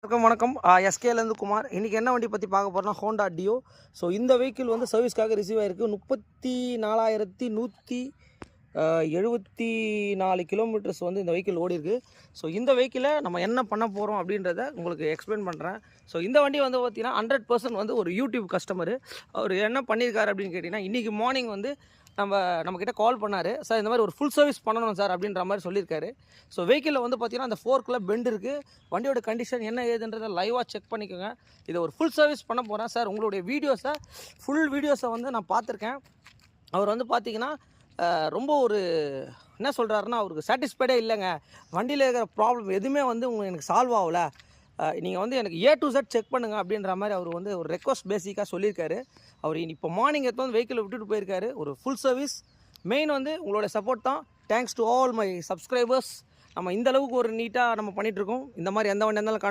வணக்கம் எஸ்கேலேருந்து குமார். இன்றைக்கி என்ன வண்டி பற்றி பார்க்க போகிறோம்னா ஹோண்டா டியோ. ஸோ இந்த வெஹிக்கிள் வந்து சர்வீஸ்க்காக ரிசீவ் ஆகிருக்கு. 34,174 கிலோமீட்டர்ஸ் வந்து இந்த வெஹிக்கிள் ஓடி இருக்குது. ஸோ இந்த வெஹிக்கிளை நம்ம என்ன பண்ண போகிறோம் அப்படின்றத உங்களுக்கு எக்ஸ்பிளைன் பண்ணுறேன். ஸோ இந்த வண்டி வந்து பார்த்திங்கன்னா 100% வந்து ஒரு யூடியூப் கஸ்டமரு. அவர் என்ன பண்ணியிருக்காரு அப்படின்னு கேட்டிங்கன்னா, இன்றைக்கி மார்னிங் வந்து நம்மக்கிட்ட கால் பண்ணார். சார் இந்த மாதிரி ஒரு ஃபுல் சர்வீஸ் பண்ணணும் சார் அப்படின்ற மாதிரி சொல்லியிருக்காரு. ஸோ வெஹிக்கிளில் வந்து பார்த்திங்கன்னா அந்த ஃபோர்க்கில் பெண்ட் இருக்குது. வண்டியோட கண்டிஷன் என்ன ஏதுன்றதை லைவாக செக் பண்ணிக்கோங்க. இதை ஒரு ஃபுல் சர்வீஸ் பண்ண போகிறேன் சார். உங்களுடைய ஃபுல் வீடியோஸை வந்து நான் பார்த்துருக்கேன். அவர் வந்து பார்த்திங்கன்னா ரொம்ப ஒரு என்ன சொல்கிறாருன்னா, அவருக்கு சாட்டிஸ்ஃபைடே இல்லைங்க. வண்டியில் இருக்கிற ப்ராப்ளம் எதுவுமே வந்து எனக்கு சால்வ் ஆகலை. நீங்கள் வந்து எனக்கு A to Z செக் பண்ணுங்கள் அப்படின்ற மாதிரி அவர் வந்து ஒரு ரெக்வஸ்ட் பேசிக்காக சொல்லியிருக்காரு. அவர் இப்போ மார்னிங் எடுத்து வந்து வெஹிக்கிளை விட்டுட்டு போயிருக்காரு. ஒரு ஃபுல் சர்வீஸ் மெயின் வந்து உங்களோட சப்போர்ட் தான். Thanks to all my subscribers. நம்ம இந்த அளவுக்கு ஒரு நீட்டாக நம்ம பண்ணிகிட்ருக்கோம். இந்த மாதிரி எந்த வண்டி இருந்தாலும்